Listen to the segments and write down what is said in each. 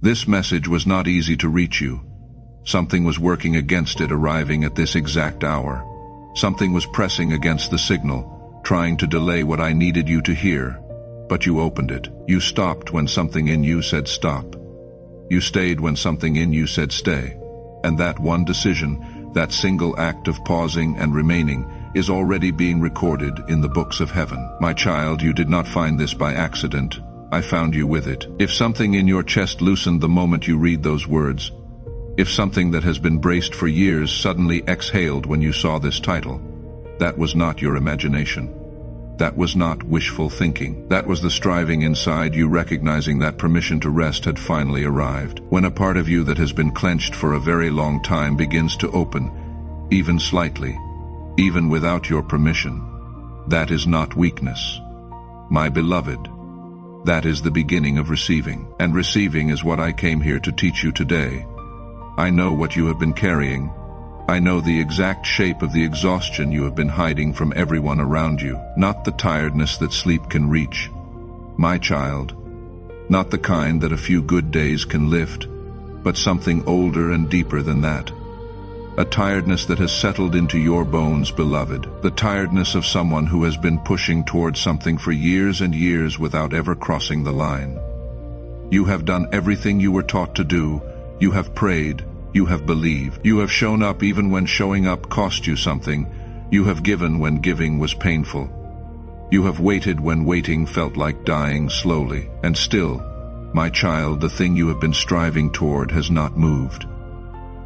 This message was not easy to reach you. Something was working against it arriving at this exact hour. Something was pressing against the signal, trying to delay what I needed you to hear. But you opened it. You stopped when something in you said stop. You stayed when something in you said stay. And that one decision, that single act of pausing and remaining, is already being recorded in the books of heaven. My child, you did not find this by accident. I found you with it. If something in your chest loosened the moment you read those words, if something that has been braced for years suddenly exhaled when you saw this title, that was not your imagination. That was not wishful thinking. That was the striving inside you recognizing that permission to rest had finally arrived. When a part of you that has been clenched for a very long time begins to open, even slightly, even without your permission, that is not weakness. My beloved, that is the beginning of receiving. And receiving is what I came here to teach you today. I know what you have been carrying. I know the exact shape of the exhaustion you have been hiding from everyone around you, not the tiredness that sleep can reach. My child, not the kind that a few good days can lift, but something older and deeper than that. A tiredness that has settled into your bones, beloved, the tiredness of someone who has been pushing towards something for years and years without ever crossing the line. You have done everything you were taught to do. You have prayed. You have believed. You have shown up even when showing up cost you something. You have given when giving was painful. You have waited when waiting felt like dying slowly. And still, my child, the thing you have been striving toward has not moved.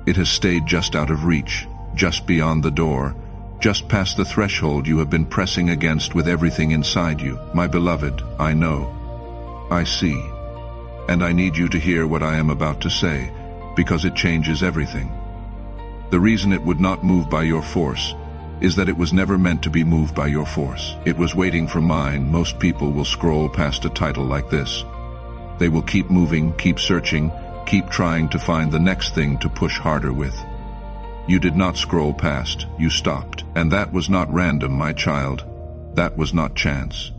It has stayed just out of reach, just beyond the door, just past the threshold you have been pressing against with everything inside you. My beloved, I know. I see. And I need you to hear what I am about to say, because it changes everything. The reason it would not move by your force is that it was never meant to be moved by your force. It was waiting for mine. Most people will scroll past a title like this. They will keep moving, keep searching, keep trying to find the next thing to push harder with. You did not scroll past, you stopped. And that was not random, my child. That was not chance.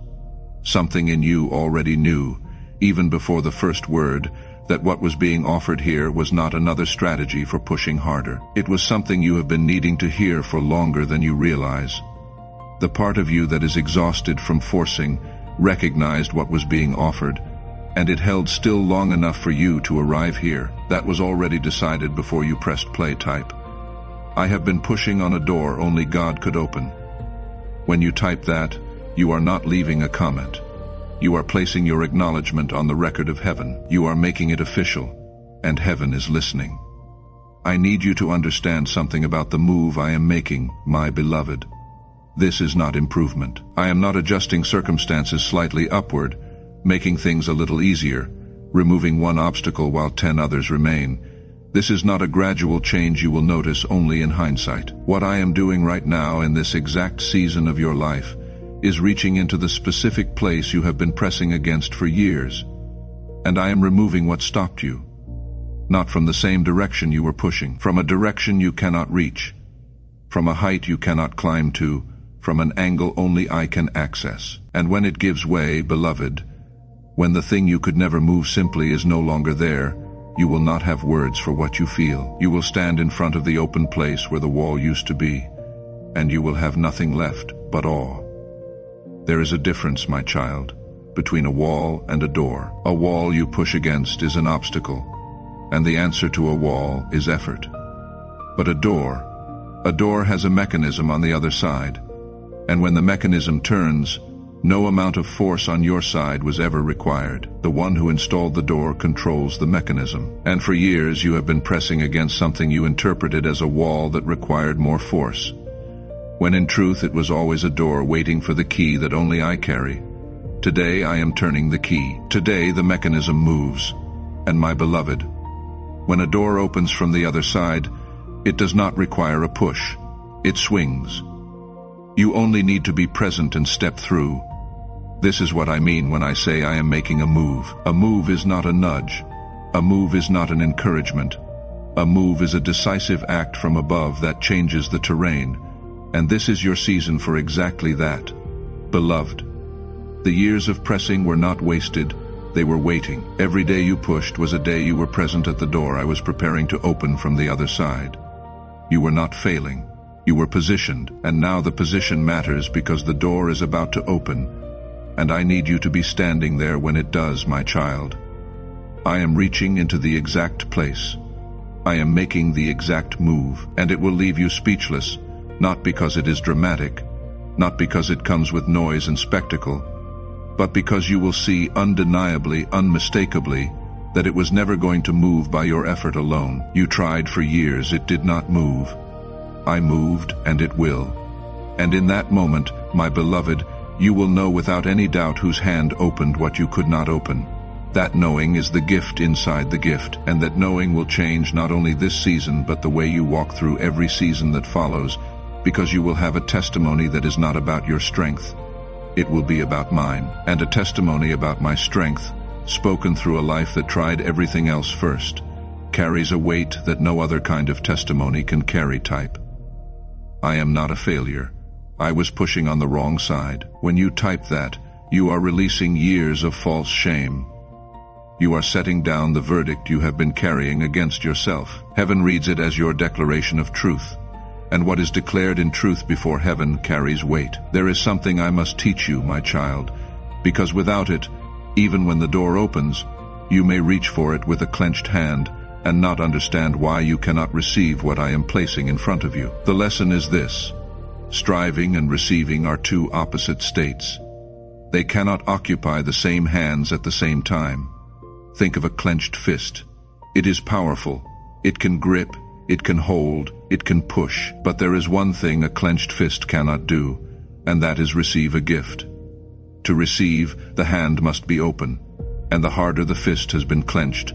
Something in you already knew, even before the first word, that what was being offered here was not another strategy for pushing harder. It was something you have been needing to hear for longer than you realize. The part of you that is exhausted from forcing recognized what was being offered, and it held still long enough for you to arrive here. That was already decided before you pressed play. Type. I have been pushing on a door only God could open. When you type that, you are not leaving a comment. You are placing your acknowledgement on the record of heaven. You are making it official, and heaven is listening. I need you to understand something about the move I am making, my beloved. This is not improvement. I am not adjusting circumstances slightly upward, making things a little easier, removing one obstacle while 10 others remain. This is not a gradual change you will notice only in hindsight. What I am doing right now in this exact season of your life is reaching into the specific place you have been pressing against for years, and I am removing what stopped you. Not from the same direction you were pushing, from a direction you cannot reach, from a height you cannot climb to, from an angle only I can access. And when it gives way, beloved, when the thing you could never move simply is no longer there, you will not have words for what you feel. You will stand in front of the open place where the wall used to be, and you will have nothing left but awe. There is a difference, my child, between a wall and a door. A wall you push against is an obstacle, and the answer to a wall is effort. But a door has a mechanism on the other side, and when the mechanism turns, no amount of force on your side was ever required. The one who installed the door controls the mechanism. And for years you have been pressing against something you interpreted as a wall that required more force, when in truth it was always a door waiting for the key that only I carry. Today I am turning the key. Today the mechanism moves. And my beloved, when a door opens from the other side, it does not require a push. It swings. You only need to be present and step through. This is what I mean when I say I am making a move. A move is not a nudge. A move is not an encouragement. A move is a decisive act from above that changes the terrain. And this is your season for exactly that. Beloved, the years of pressing were not wasted. They were waiting. Every day you pushed was a day you were present at the door I was preparing to open from the other side. You were not failing. You were positioned, and now the position matters because the door is about to open, and I need you to be standing there when it does, my child. I am reaching into the exact place. I am making the exact move, and it will leave you speechless, not because it is dramatic, not because it comes with noise and spectacle, but because you will see undeniably, unmistakably, that it was never going to move by your effort alone. You tried for years, it did not move. I moved, and it will. And in that moment, my beloved, you will know without any doubt whose hand opened what you could not open. That knowing is the gift inside the gift, and that knowing will change not only this season but the way you walk through every season that follows, because you will have a testimony that is not about your strength. It will be about mine, and a testimony about my strength, spoken through a life that tried everything else first, carries a weight that no other kind of testimony can carry. Type. I am not a failure. I was pushing on the wrong side. When you type that, you are releasing years of false shame. You are setting down the verdict you have been carrying against yourself. Heaven reads it as your declaration of truth, and what is declared in truth before heaven carries weight. There is something I must teach you, my child, because without it, even when the door opens, you may reach for it with a clenched hand and not understand why you cannot receive what I am placing in front of you. The lesson is this: striving and receiving are two opposite states. They cannot occupy the same hands at the same time. Think of a clenched fist. It is powerful. It can grip, it can hold, it can push. But there is one thing a clenched fist cannot do, and that is receive a gift. To receive, the hand must be open, and the harder the fist has been clenched,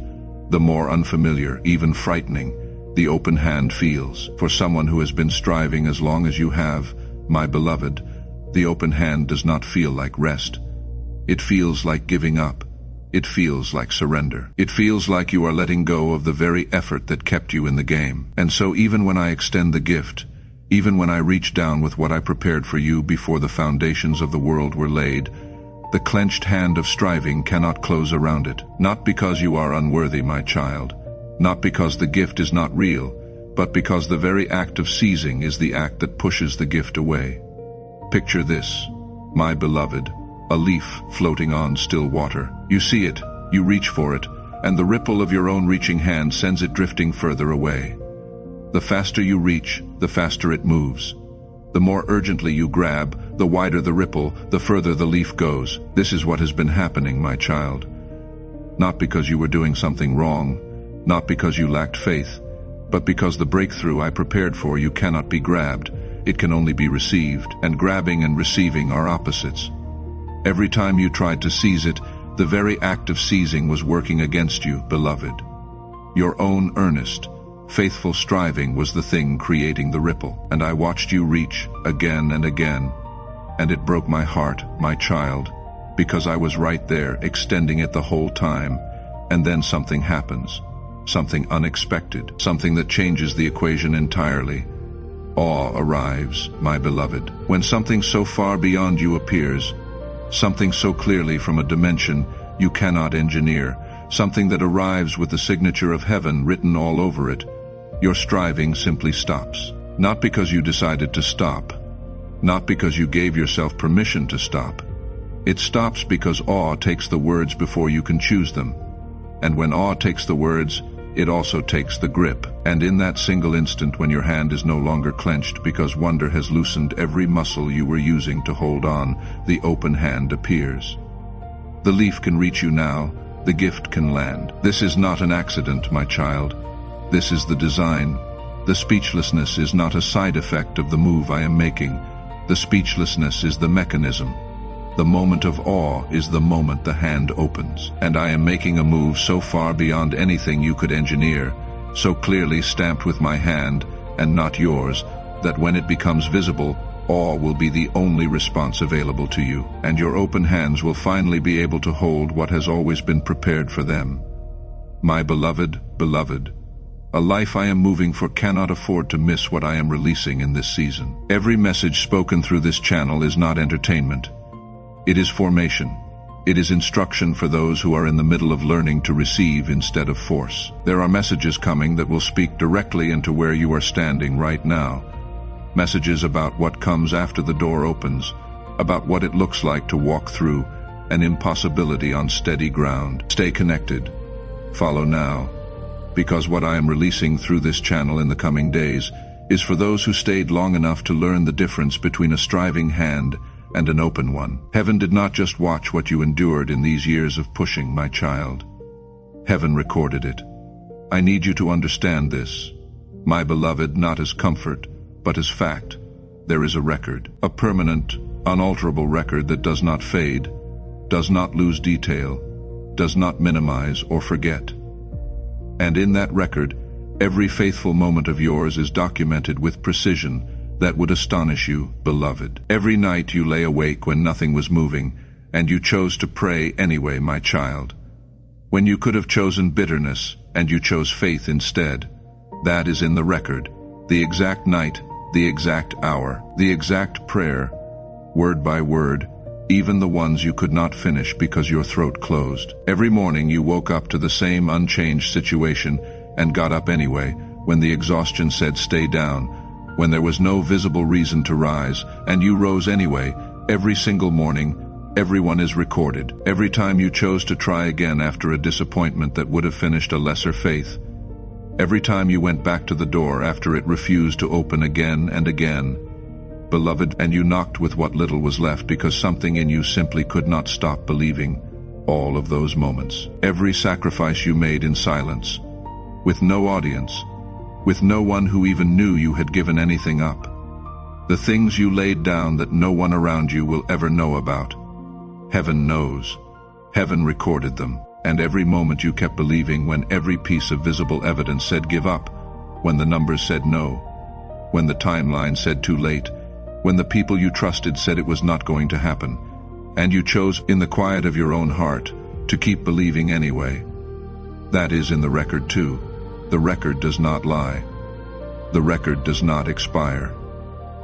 the more unfamiliar, even frightening, the open hand feels. For someone who has been striving as long as you have, my beloved, the open hand does not feel like rest. It feels like giving up. It feels like surrender. It feels like you are letting go of the very effort that kept you in the game. And so even when I extend the gift, even when I reach down with what I prepared for you before the foundations of the world were laid, the clenched hand of striving cannot close around it. Not because you are unworthy, my child, not because the gift is not real, but because the very act of seizing is the act that pushes the gift away. Picture this, my beloved, a leaf floating on still water. You see it, you reach for it, and the ripple of your own reaching hand sends it drifting further away. The faster you reach, the faster it moves. The more urgently you grab, the wider the ripple, the further the leaf goes. This is what has been happening, my child. Not because you were doing something wrong, not because you lacked faith, but because the breakthrough I prepared for you cannot be grabbed. It can only be received, and grabbing and receiving are opposites. Every time you tried to seize it, the very act of seizing was working against you, beloved. Your own earnest, faithful striving was the thing creating the ripple, and I watched you reach again and again, and it broke my heart, my child, because I was right there, extending it the whole time, and then something happens, something unexpected, something that changes the equation entirely. Awe arrives, my beloved, when something so far beyond you appears, something so clearly from a dimension you cannot engineer, something that arrives with the signature of heaven written all over it. Your striving simply stops. Not because you decided to stop, not because you gave yourself permission to stop. It stops because awe takes the words before you can choose them. And when awe takes the words, it also takes the grip. And in that single instant when your hand is no longer clenched because wonder has loosened every muscle you were using to hold on, the open hand appears. The leaf can reach you now, the gift can land. This is not an accident, my child. This is the design. The speechlessness is not a side effect of the move I am making. The speechlessness is the mechanism. The moment of awe is the moment the hand opens. And I am making a move so far beyond anything you could engineer, so clearly stamped with my hand, and not yours, that when it becomes visible, awe will be the only response available to you, and your open hands will finally be able to hold what has always been prepared for them. My beloved, beloved, a life I am moving for cannot afford to miss what I am releasing in this season. Every message spoken through this channel is not entertainment. It is formation. It is instruction for those who are in the middle of learning to receive instead of force. There are messages coming that will speak directly into where you are standing right now. Messages about what comes after the door opens, about what it looks like to walk through an impossibility on steady ground. Stay connected. Follow now, because what I am releasing through this channel in the coming days is for those who stayed long enough to learn the difference between a striving hand and an open one. Heaven did not just watch what you endured in these years of pushing, my child. Heaven recorded it. I need you to understand this, my beloved, not as comfort, but as fact. There is a record, a permanent, unalterable record that does not fade, does not lose detail, does not minimize or forget. And in that record, every faithful moment of yours is documented with precision that would astonish you, beloved. Every night you lay awake when nothing was moving, and you chose to pray anyway, my child. When you could have chosen bitterness, and you chose faith instead. That is in the record. The exact night, the exact hour, the exact prayer, word by word, even the ones you could not finish because your throat closed. Every morning you woke up to the same unchanged situation and got up anyway, when the exhaustion said stay down, when there was no visible reason to rise, and you rose anyway. Every single morning, everyone is recorded. Every time you chose to try again after a disappointment that would have finished a lesser faith. Every time you went back to the door after it refused to open again and again. Beloved, and you knocked with what little was left because something in you simply could not stop believing. All of those moments. Every sacrifice you made in silence. With no audience. With no one who even knew you had given anything up. The things you laid down that no one around you will ever know about. Heaven knows. Heaven recorded them. And every moment you kept believing when every piece of visible evidence said give up. When the numbers said no. When the timeline said too late. When the people you trusted said it was not going to happen, and you chose in the quiet of your own heart to keep believing anyway. That is in the record too. The record does not lie. The record does not expire.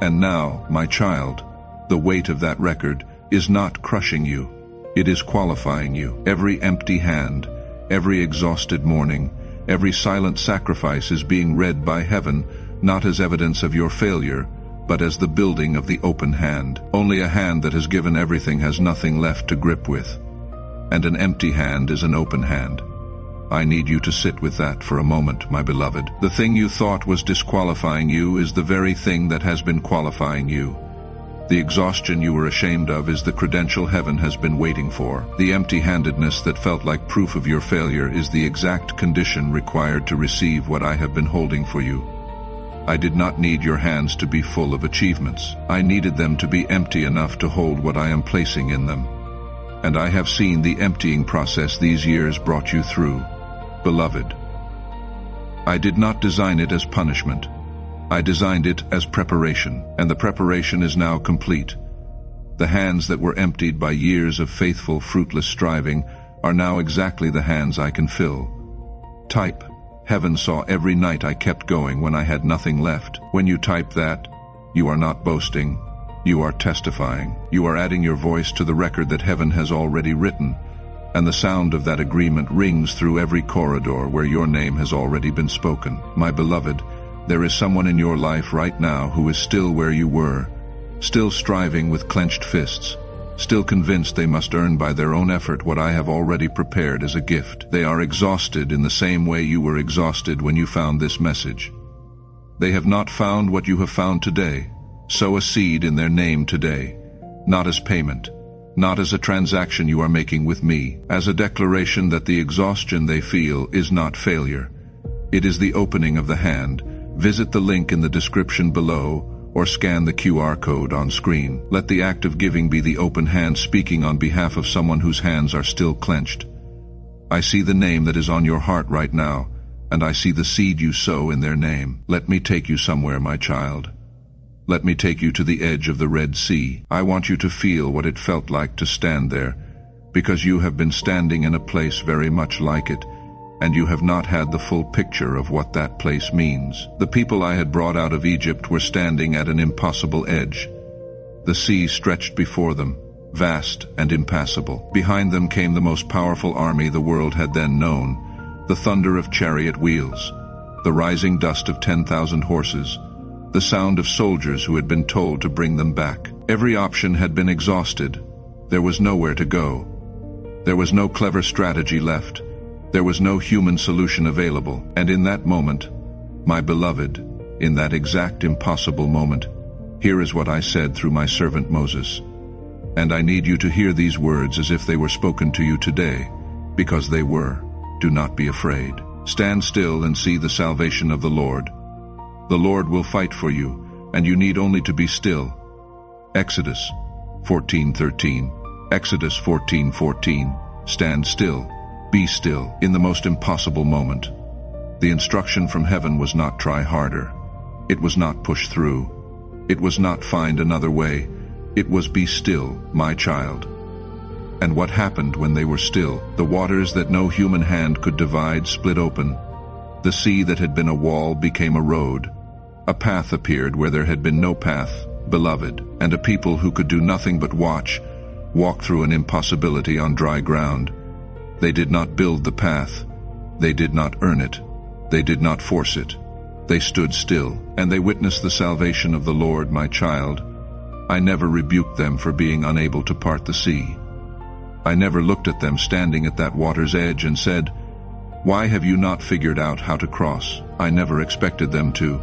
And now, my child, the weight of that record is not crushing you. It is qualifying you. Every empty hand, every exhausted morning, every silent sacrifice is being read by heaven, not as evidence of your failure, but as the building of the open hand. Only a hand that has given everything has nothing left to grip with. And an empty hand is an open hand. I need you to sit with that for a moment, my beloved. The thing you thought was disqualifying you is the very thing that has been qualifying you. The exhaustion you were ashamed of is the credential heaven has been waiting for. The empty-handedness that felt like proof of your failure is the exact condition required to receive what I have been holding for you. I did not need your hands to be full of achievements. I needed them to be empty enough to hold what I am placing in them. And I have seen the emptying process these years brought you through. Beloved, I did not design it as punishment. I designed it as preparation, and the preparation is now complete. The hands that were emptied by years of faithful, fruitless striving are now exactly the hands I can fill. Type. Heaven saw every night I kept going when I had nothing left. When you type that, you are not boasting. You are testifying. You are adding your voice to the record that heaven has already written, and the sound of that agreement rings through every corridor where your name has already been spoken. My beloved, there is someone in your life right now who is still where you were, still striving with clenched fists, still convinced they must earn by their own effort what I have already prepared as a gift. They are exhausted in the same way you were exhausted when you found this message. They have not found what you have found today. Sow a seed in their name today, not as payment, not as a transaction you are making with me, as a declaration that the exhaustion they feel is not failure. It is the opening of the hand. Visit the link in the description below, or scan the QR code on screen. Let the act of giving be the open hand speaking on behalf of someone whose hands are still clenched. I see the name that is on your heart right now, and I see the seed you sow in their name. Let me take you somewhere, my child. Let me take you to the edge of the Red Sea. I want you to feel what it felt like to stand there, because you have been standing in a place very much like it, and you have not had the full picture of what that place means. The people I had brought out of Egypt were standing at an impossible edge. The sea stretched before them, vast and impassable. Behind them came the most powerful army the world had then known, the thunder of chariot wheels, the rising dust of 10,000 horses, the sound of soldiers who had been told to bring them back. Every option had been exhausted. There was nowhere to go. There was no clever strategy left. There was no human solution available. And in that moment, my beloved, in that exact impossible moment, here is what I said through my servant Moses. And I need you to hear these words as if they were spoken to you today, because they were. Do not be afraid. Stand still and see the salvation of the Lord. The Lord will fight for you, and you need only to be still. Exodus 14:13. Exodus 14:14. Stand still. Be still. In the most impossible moment, the instruction from heaven was not try harder. It was not push through. It was not find another way. It was be still, my child. And what happened when they were still? The waters that no human hand could divide split open. The sea that had been a wall became a road. A path appeared where there had been no path, beloved, and a people who could do nothing but watch, walk through an impossibility on dry ground. They did not build the path. They did not earn it. They did not force it. They stood still, and they witnessed the salvation of the Lord, my child. I never rebuked them for being unable to part the sea. I never looked at them standing at that water's edge and said, "Why have you not figured out how to cross?" I never expected them to.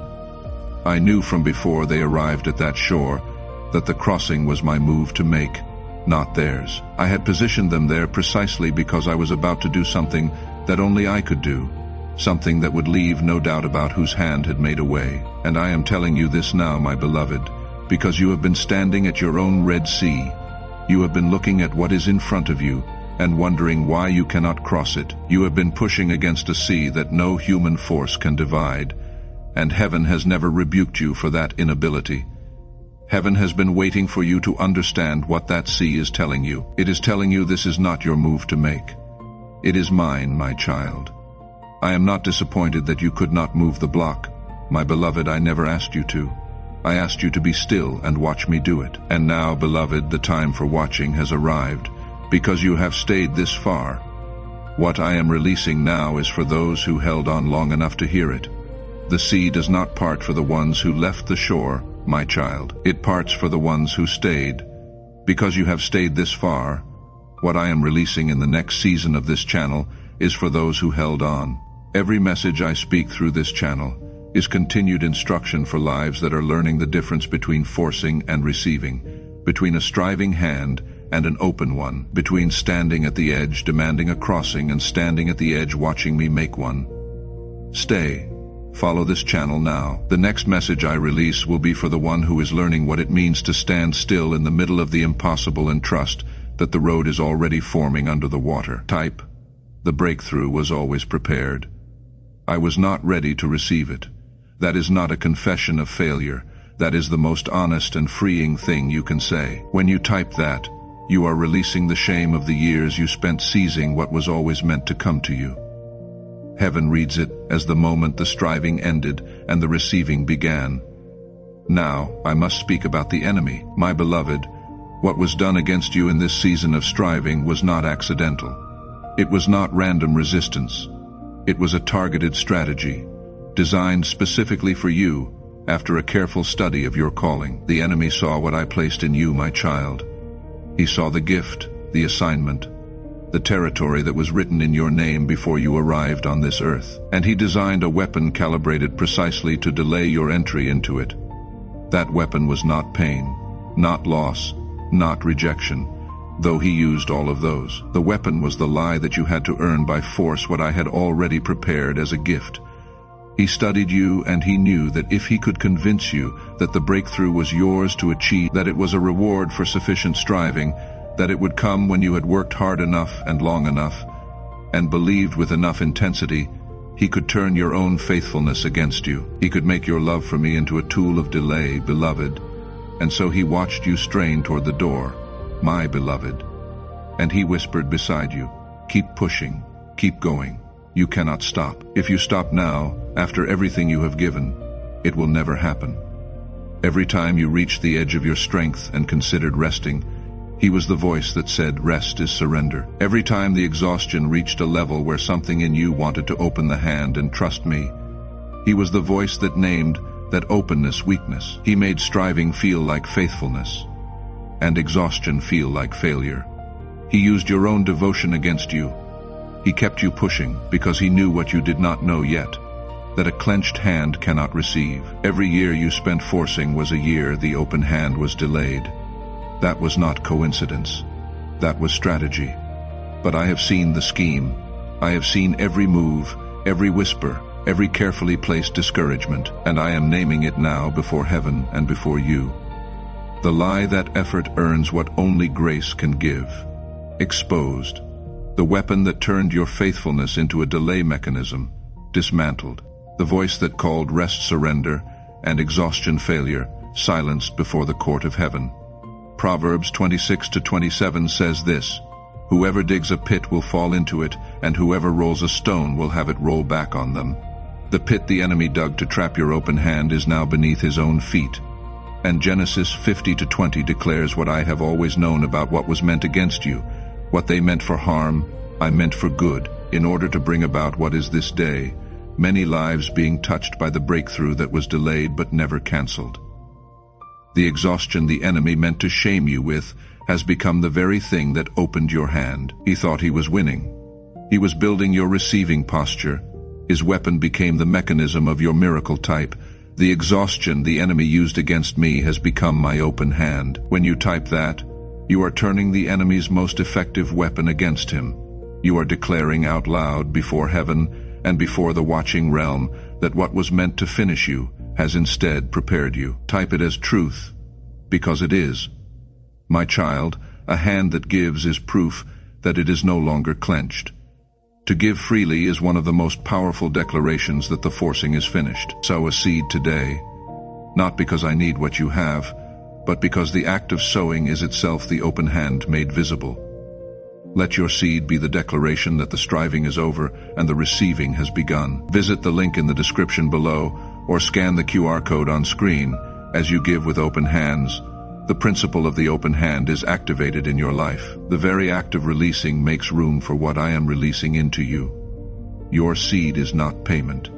I knew from before they arrived at that shore that the crossing was my move to make, not theirs. I had positioned them there precisely because I was about to do something that only I could do, something that would leave no doubt about whose hand had made a way. And I am telling you this now, my beloved, because you have been standing at your own Red Sea. You have been looking at what is in front of you and wondering why you cannot cross it. You have been pushing against a sea that no human force can divide, and heaven has never rebuked you for that inability. Heaven has been waiting for you to understand what that sea is telling you. It is telling you this is not your move to make. It is mine, my child. I am not disappointed that you could not move the block. My beloved, I never asked you to. I asked you to be still and watch me do it. And now, beloved, the time for watching has arrived, because you have stayed this far. What I am releasing now is for those who held on long enough to hear it. The sea does not part for the ones who left the shore, my child. It parts for the ones who stayed. Because you have stayed this far, what I am releasing in the next season of this channel is for those who held on. Every message I speak through this channel is continued instruction for lives that are learning the difference between forcing and receiving, between a striving hand and an open one, between standing at the edge demanding a crossing and standing at the edge watching me make one. Stay. Follow this channel now. The next message I release will be for the one who is learning what it means to stand still in the middle of the impossible and trust that the road is already forming under the water. Type, the breakthrough was always prepared. I was not ready to receive it. That is not a confession of failure. That is the most honest and freeing thing you can say. When you type that, you are releasing the shame of the years you spent seizing what was always meant to come to you. Heaven reads it as the moment the striving ended and the receiving began. Now, I must speak about the enemy. My beloved, what was done against you in this season of striving was not accidental. It was not random resistance. It was a targeted strategy, designed specifically for you after a careful study of your calling. The enemy saw what I placed in you, my child. He saw the gift, the assignment, the territory that was written in your name before you arrived on this earth. And he designed a weapon calibrated precisely to delay your entry into it. That weapon was not pain, not loss, not rejection, though he used all of those. The weapon was the lie that you had to earn by force what I had already prepared as a gift. He studied you, and he knew that if he could convince you that the breakthrough was yours to achieve, that it was a reward for sufficient striving, that it would come when you had worked hard enough and long enough, and believed with enough intensity, he could turn your own faithfulness against you. He could make your love for me into a tool of delay, beloved. And so he watched you strain toward the door, my beloved. And he whispered beside you, keep pushing, keep going. You cannot stop. If you stop now, after everything you have given, it will never happen. Every time you reached the edge of your strength and considered resting, He was the voice that said, "Rest is surrender." Every time the exhaustion reached a level where something in you wanted to open the hand and trust me, he was the voice that named that openness weakness. He made striving feel like faithfulness, and exhaustion feel like failure. He used your own devotion against you. He kept you pushing because he knew what you did not know yet, that a clenched hand cannot receive. Every year you spent forcing was a year the open hand was delayed. That was not coincidence. That was strategy. But I have seen the scheme. I have seen every move, every whisper, every carefully placed discouragement, and I am naming it now before heaven and before you. The lie that effort earns what only grace can give. Exposed. The weapon that turned your faithfulness into a delay mechanism. Dismantled. The voice that called rest surrender and exhaustion failure, silenced before the court of heaven. Proverbs 26:27 says this, "Whoever digs a pit will fall into it, and whoever rolls a stone will have it roll back on them." The pit the enemy dug to trap your open hand is now beneath his own feet. And Genesis 50:20 declares what I have always known about what was meant against you. What they meant for harm, I meant for good, in order to bring about what is this day, many lives being touched by the breakthrough that was delayed but never canceled. The exhaustion the enemy meant to shame you with has become the very thing that opened your hand. He thought he was winning. He was building your receiving posture. His weapon became the mechanism of your miracle type. The exhaustion the enemy used against me has become my open hand. When you type that, you are turning the enemy's most effective weapon against him. You are declaring out loud before heaven and before the watching realm that what was meant to finish you has instead prepared you. Type it as truth, because it is. My child, a hand that gives is proof that it is no longer clenched. To give freely is one of the most powerful declarations that the forcing is finished. Sow a seed today, not because I need what you have, but because the act of sowing is itself the open hand made visible. Let your seed be the declaration that the striving is over and the receiving has begun. Visit the link in the description below or scan the QR code on screen as you give with open hands. The principle of the open hand is activated in your life. The very act of releasing makes room for what I am releasing into you. Your seed is not payment.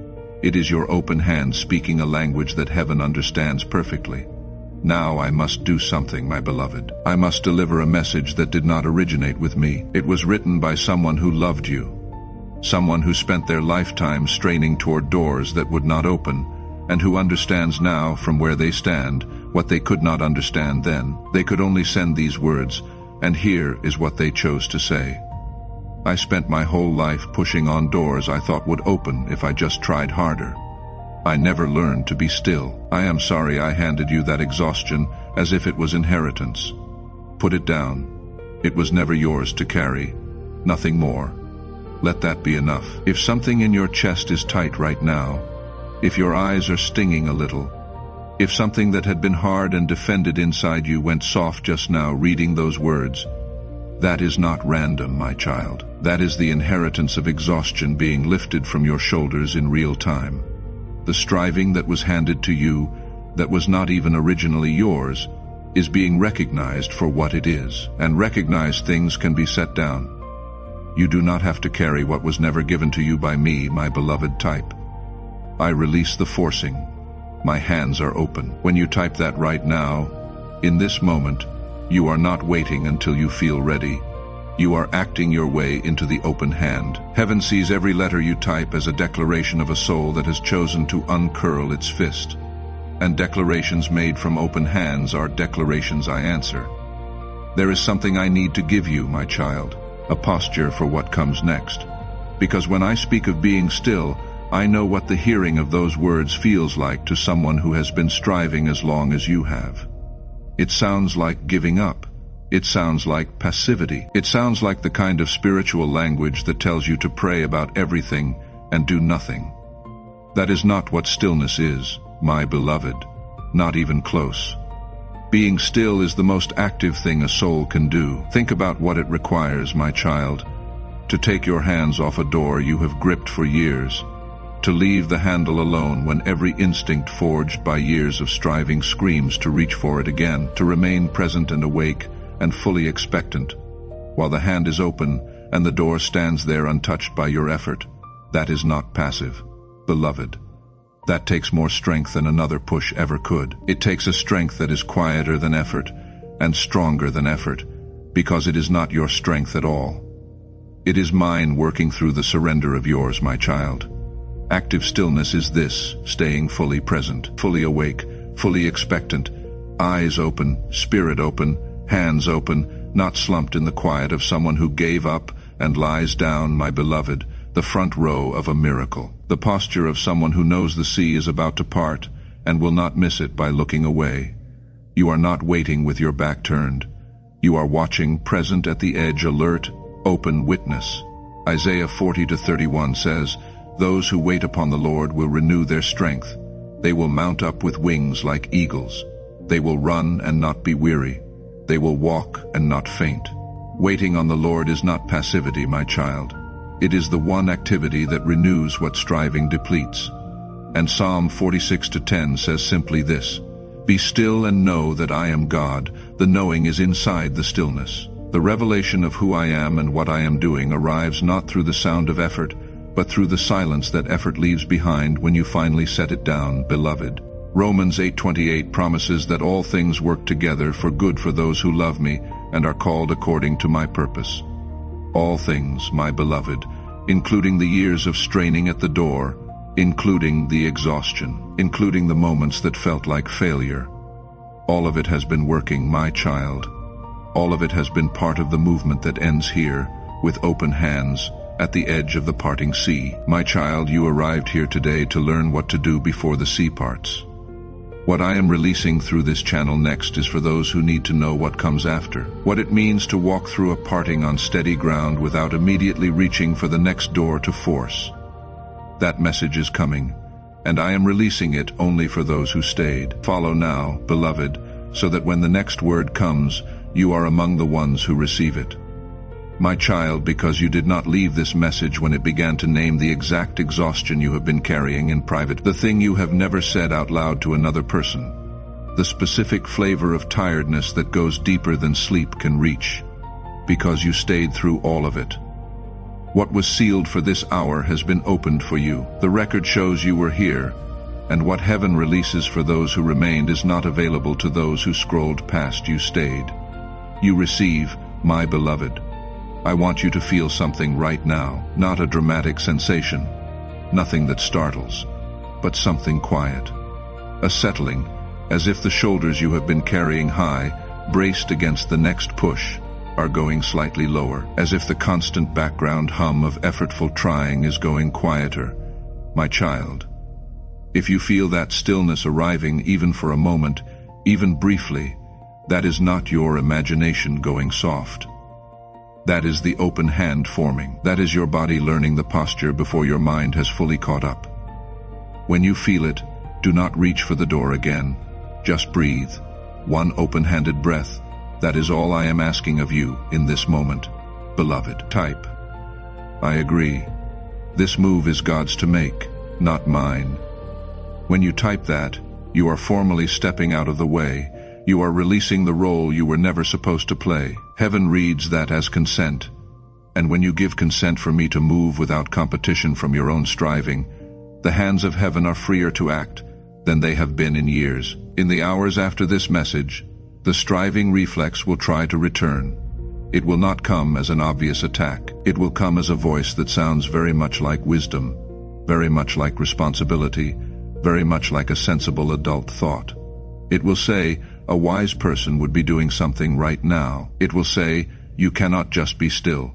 It is your open hand speaking a language that heaven understands perfectly. Now I must do something, my beloved. I must deliver a message that did not originate with me. It was written by someone who loved you. Someone who spent their lifetime straining toward doors that would not open, and who understands now from where they stand what they could not understand then. They could only send these words, and here is what they chose to say. I spent my whole life pushing on doors I thought would open if I just tried harder. I never learned to be still. I am sorry I handed you that exhaustion as if it was inheritance. Put it down. It was never yours to carry. Nothing more. Let that be enough. If something in your chest is tight right now, if your eyes are stinging a little, if something that had been hard and defended inside you went soft just now reading those words, that is not random, my child. That is the inheritance of exhaustion being lifted from your shoulders in real time. The striving that was handed to you, that was not even originally yours, is being recognized for what it is. And recognized things can be set down. You do not have to carry what was never given to you by me, my beloved type. I release the forcing. My hands are open. When you type that right now, in this moment, you are not waiting until you feel ready. You are acting your way into the open hand. Heaven sees every letter you type as a declaration of a soul that has chosen to uncurl its fist. And declarations made from open hands are declarations I answer. There is something I need to give you, my child, a posture for what comes next. Because when I speak of being still, I know what the hearing of those words feels like to someone who has been striving as long as you have. It sounds like giving up. It sounds like passivity. It sounds like the kind of spiritual language that tells you to pray about everything and do nothing. That is not what stillness is, my beloved, not even close. Being still is the most active thing a soul can do. Think about what it requires, my child. To take your hands off a door you have gripped for years. To leave the handle alone when every instinct forged by years of striving screams to reach for it again. To remain present and awake and fully expectant, while the hand is open and the door stands there untouched by your effort. That is not passive, beloved. That takes more strength than another push ever could. It takes a strength that is quieter than effort and stronger than effort, because it is not your strength at all. It is mine working through the surrender of yours, my child. Active stillness is this, staying fully present, fully awake, fully expectant, eyes open, spirit open, hands open, not slumped in the quiet of someone who gave up and lies down, my beloved, the front row of a miracle. The posture of someone who knows the sea is about to part and will not miss it by looking away. You are not waiting with your back turned. You are watching, present at the edge, alert, open witness. Isaiah 40:31 says, "Those who wait upon the Lord will renew their strength. They will mount up with wings like eagles. They will run and not be weary. They will walk and not faint." Waiting on the Lord is not passivity, my child. It is the one activity that renews what striving depletes. And Psalm 46:10 says simply this, "Be still and know that I am God." The knowing is inside the stillness. The revelation of who I am and what I am doing arrives not through the sound of effort, but through the silence that effort leaves behind when you finally set it down, beloved. Romans 8:28 promises that all things work together for good for those who love me and are called according to my purpose. All things, my beloved, including the years of straining at the door, including the exhaustion, including the moments that felt like failure. All of it has been working, my child. All of it has been part of the movement that ends here, with open hands, at the edge of the parting sea. My child, you arrived here today to learn what to do before the sea parts. What I am releasing through this channel next is for those who need to know what comes after, what it means to walk through a parting on steady ground without immediately reaching for the next door to force. That message is coming, and I am releasing it only for those who stayed. Follow now, beloved, so that when the next word comes, you are among the ones who receive it. My child, because you did not leave this message when it began to name the exact exhaustion you have been carrying in private, the thing you have never said out loud to another person, the specific flavor of tiredness that goes deeper than sleep can reach, because you stayed through all of it. What was sealed for this hour has been opened for you. The record shows you were here, and what heaven releases for those who remained is not available to those who scrolled past. You stayed. You receive, my beloved. I want you to feel something right now, not a dramatic sensation, nothing that startles, but something quiet. A settling, as if the shoulders you have been carrying high, braced against the next push, are going slightly lower, as if the constant background hum of effortful trying is going quieter. My child, if you feel that stillness arriving even for a moment, even briefly, that is not your imagination going soft. That is the open hand forming. That is your body learning the posture before your mind has fully caught up. When you feel it, do not reach for the door again. Just breathe. One open-handed breath. That is all I am asking of you in this moment. Beloved, type. I agree. This move is God's to make, not mine. When you type that, you are formally stepping out of the way. You are releasing the role you were never supposed to play. Heaven reads that as consent. And when you give consent for me to move without competition from your own striving, the hands of heaven are freer to act than they have been in years. In the hours after this message, the striving reflex will try to return. It will not come as an obvious attack. It will come as a voice that sounds very much like wisdom, very much like responsibility, very much like a sensible adult thought. It will say, a wise person would be doing something right now. It will say, you cannot just be still.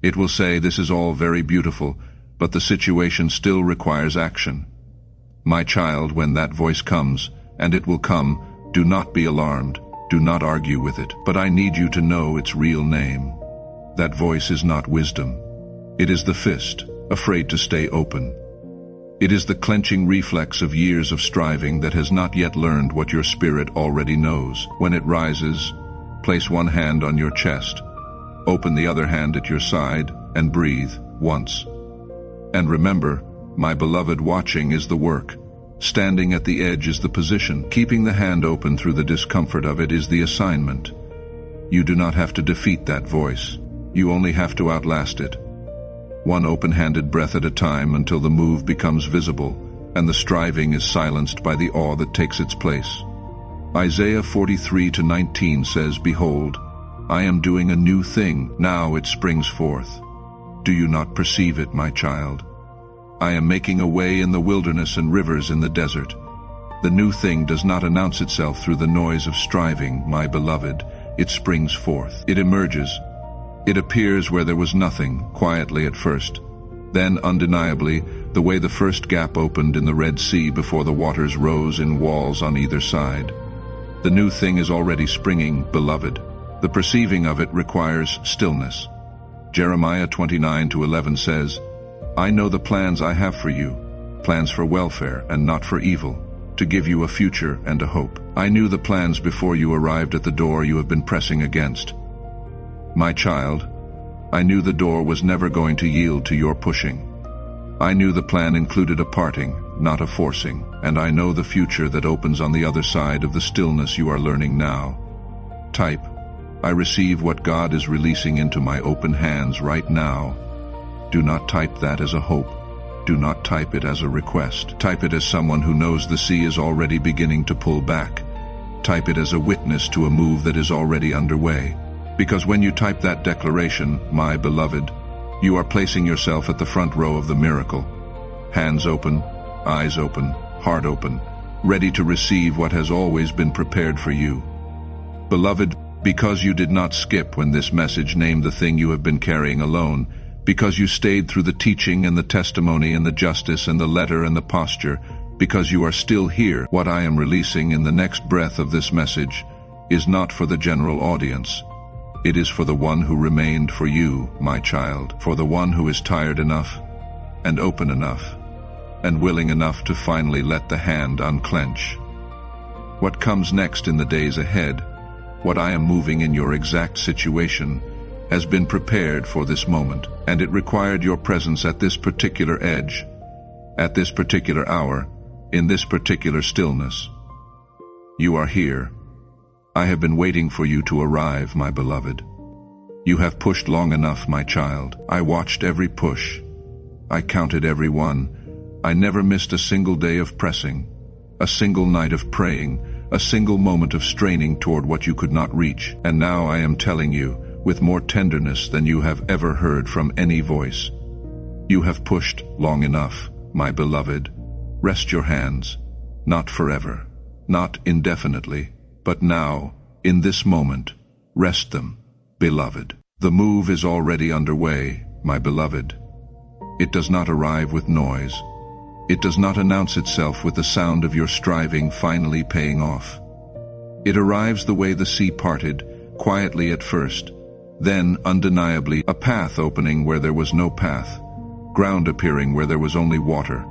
It will say, this is all very beautiful, but the situation still requires action. My child, when that voice comes, and it will come, do not be alarmed, do not argue with it, but I need you to know its real name. That voice is not wisdom. It is the fist, afraid to stay open. It is the clenching reflex of years of striving that has not yet learned what your spirit already knows. When it rises, place one hand on your chest, open the other hand at your side, and breathe once. And remember, my beloved, watching is the work. Standing at the edge is the position. Keeping the hand open through the discomfort of it is the assignment. You do not have to defeat that voice. You only have to outlast it. One open-handed breath at a time until the move becomes visible and the striving is silenced by the awe that takes its place. Isaiah 43:19 says, "Behold, I am doing a new thing, now it springs forth. Do you not perceive it, my child? I am making a way in the wilderness and rivers in the desert." The new thing does not announce itself through the noise of striving, my beloved. It springs forth. It emerges. It appears where there was nothing, quietly at first. Then, undeniably, the way the first gap opened in the Red Sea before the waters rose in walls on either side. The new thing is already springing, beloved. The perceiving of it requires stillness. Jeremiah 29:11 says, "I know the plans I have for you, plans for welfare and not for evil, to give you a future and a hope. I knew the plans before you arrived at the door you have been pressing against." My child, I knew the door was never going to yield to your pushing. I knew the plan included a parting, not a forcing, and I know the future that opens on the other side of the stillness you are learning now. Type, "I receive what God is releasing into my open hands right now." Do not type that as a hope. Do not type it as a request. Type it as someone who knows the sea is already beginning to pull back. Type it as a witness to a move that is already underway. Because when you type that declaration, my beloved, you are placing yourself at the front row of the miracle. Hands open, eyes open, heart open, ready to receive what has always been prepared for you. Beloved, because you did not skip when this message named the thing you have been carrying alone, because you stayed through the teaching and the testimony and the justice and the letter and the posture, because you are still here, what I am releasing in the next breath of this message is not for the general audience. It is for the one who remained, for you, my child, for the one who is tired enough and open enough and willing enough to finally let the hand unclench. What comes next in the days ahead, what I am moving in your exact situation, has been prepared for this moment, and it required your presence at this particular edge, at this particular hour, in this particular stillness. You are here. I have been waiting for you to arrive, my beloved. You have pushed long enough, my child. I watched every push. I counted every one. I never missed a single day of pressing, a single night of praying, a single moment of straining toward what you could not reach. And now I am telling you, with more tenderness than you have ever heard from any voice, you have pushed long enough, my beloved. Rest your hands, not forever, not indefinitely, but now, in this moment, rest them, beloved. The move is already underway, my beloved. It does not arrive with noise. It does not announce itself with the sound of your striving finally paying off. It arrives the way the sea parted, quietly at first, then undeniably a path opening where there was no path, ground appearing where there was only water,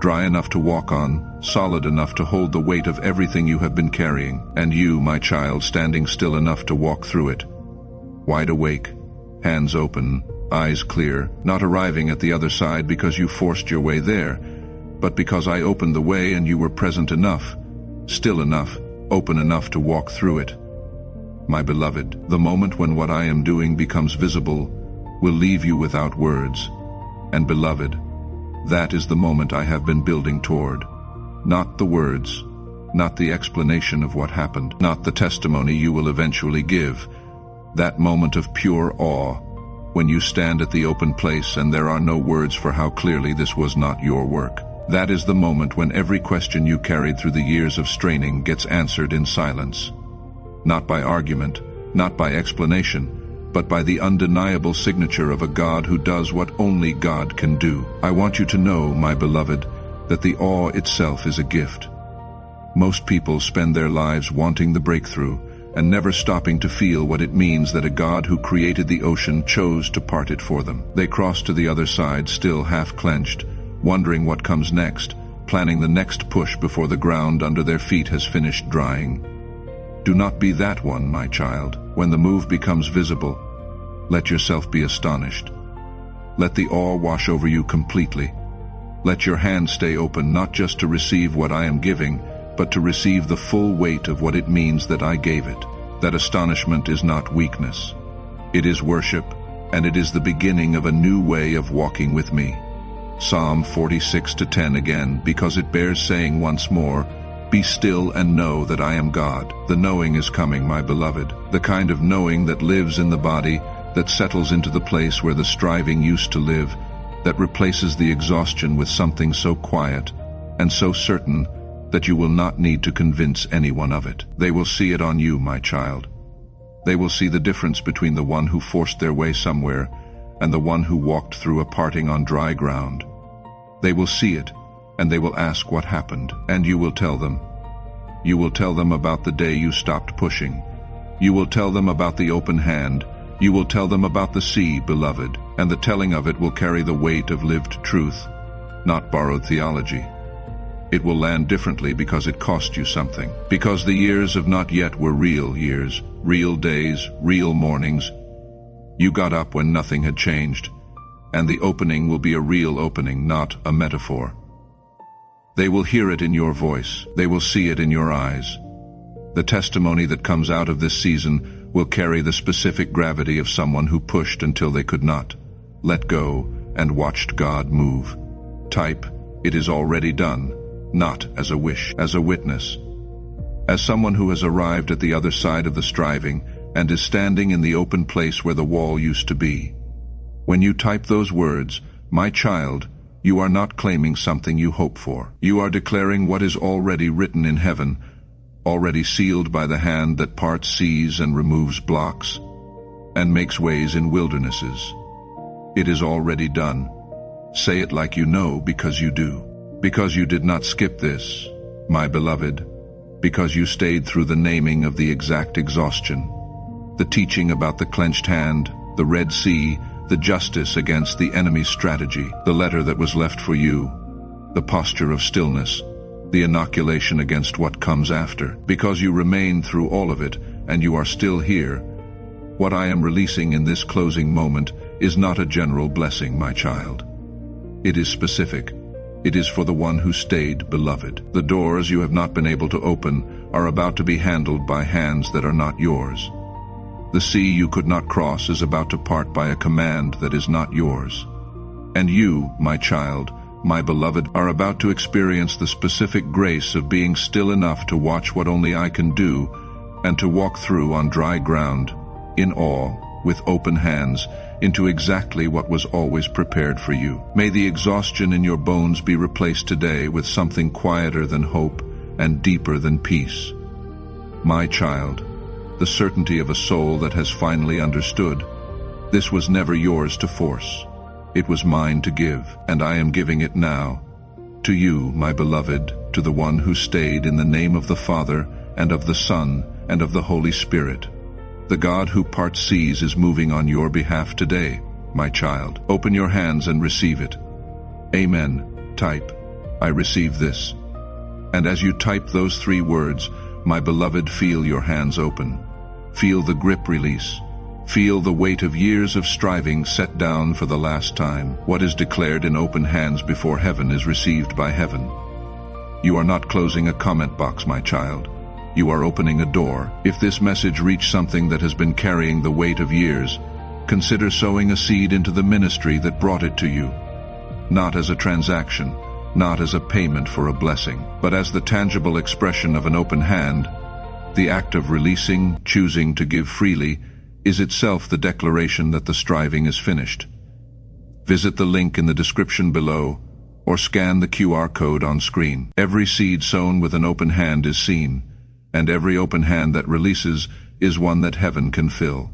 dry enough to walk on, solid enough to hold the weight of everything you have been carrying, and you, my child, standing still enough to walk through it. Wide awake, hands open, eyes clear, not arriving at the other side because you forced your way there, but because I opened the way and you were present enough, still enough, open enough to walk through it. My beloved, the moment when what I am doing becomes visible will leave you without words. And beloved, that is the moment I have been building toward. Not the words, not the explanation of what happened, not the testimony you will eventually give. That moment of pure awe, when you stand at the open place and there are no words for how clearly this was not your work. That is the moment when every question you carried through the years of straining gets answered in silence. Not by argument, not by explanation, but by the undeniable signature of a God who does what only God can do. I want you to know, my beloved, that the awe itself is a gift. Most people spend their lives wanting the breakthrough and never stopping to feel what it means that a God who created the ocean chose to part it for them. They cross to the other side still half-clenched, wondering what comes next, planning the next push before the ground under their feet has finished drying. Do not be that one, my child. When the move becomes visible, let yourself be astonished. Let the awe wash over you completely. Let your hand stay open not just to receive what I am giving, but to receive the full weight of what it means that I gave it. that astonishment is not weakness. It is worship, and it is the beginning of a new way of walking with me. Psalm 46:10 again, because it bears saying once more, "Be still and know that I am God." The knowing is coming, my beloved, the kind of knowing that lives in the body, that settles into the place where the striving used to live, that replaces the exhaustion with something so quiet and so certain that you will not need to convince anyone of it. They will see it on you, my child. They will see the difference between the one who forced their way somewhere and the one who walked through a parting on dry ground. They will see it, and they will ask what happened, and you will tell them. You will tell them about the day you stopped pushing. You will tell them about the open hand. You will tell them about the sea, beloved, and the telling of it will carry the weight of lived truth, not borrowed theology. It will land differently because it cost you something, because the years of not yet were real years, real days, real mornings. You got up when nothing had changed, and the opening will be a real opening, not a metaphor. They will hear it in your voice. They will see it in your eyes. The testimony that comes out of this season will carry the specific gravity of someone who pushed until they could not, let go, and watched God move. Type, "It is already done," not as a wish, as a witness. As someone who has arrived at the other side of the striving and is standing in the open place where the wall used to be. When you type those words, my child, you are not claiming something you hope for. You are declaring what is already written in heaven, already sealed by the hand that parts seas and removes blocks, and makes ways in wildernesses. It is already done. Say it like you know, because you do. Because you did not skip this, my beloved, because you stayed through the naming of the exact exhaustion, the teaching about the clenched hand, the Red Sea, the justice against the enemy's strategy, the letter that was left for you, the posture of stillness, the inoculation against what comes after. Because you remained through all of it, and you are still here, what I am releasing in this closing moment is not a general blessing, my child. It is specific. It is for the one who stayed, beloved. The doors you have not been able to open are about to be handled by hands that are not yours. The sea you could not cross is about to part by a command that is not yours. And you, my child, my beloved, are about to experience the specific grace of being still enough to watch what only I can do and to walk through on dry ground, in awe, with open hands, into exactly what was always prepared for you. May the exhaustion in your bones be replaced today with something quieter than hope and deeper than peace. My child, the certainty of a soul that has finally understood, this was never yours to force. It was mine to give, and I am giving it now. To you, my beloved, to the one who stayed, in the name of the Father, and of the Son, and of the Holy Spirit. The God who parts seas is moving on your behalf today, my child. Open your hands and receive it. Amen. Type, "I receive this." And as you type those 3 words, my beloved, feel your hands open. Feel the grip release. Feel the weight of years of striving set down for the last time. What is declared in open hands before heaven is received by heaven. You are not closing a comment box, my child. You are opening a door. If this message reached something that has been carrying the weight of years, consider sowing a seed into the ministry that brought it to you. Not as a transaction, not as a payment for a blessing, but as the tangible expression of an open hand. The act of releasing, choosing to give freely, is itself the declaration that the striving is finished. Visit the link in the description below, or scan the QR code on screen. Every seed sown with an open hand is seen, and every open hand that releases is one that heaven can fill.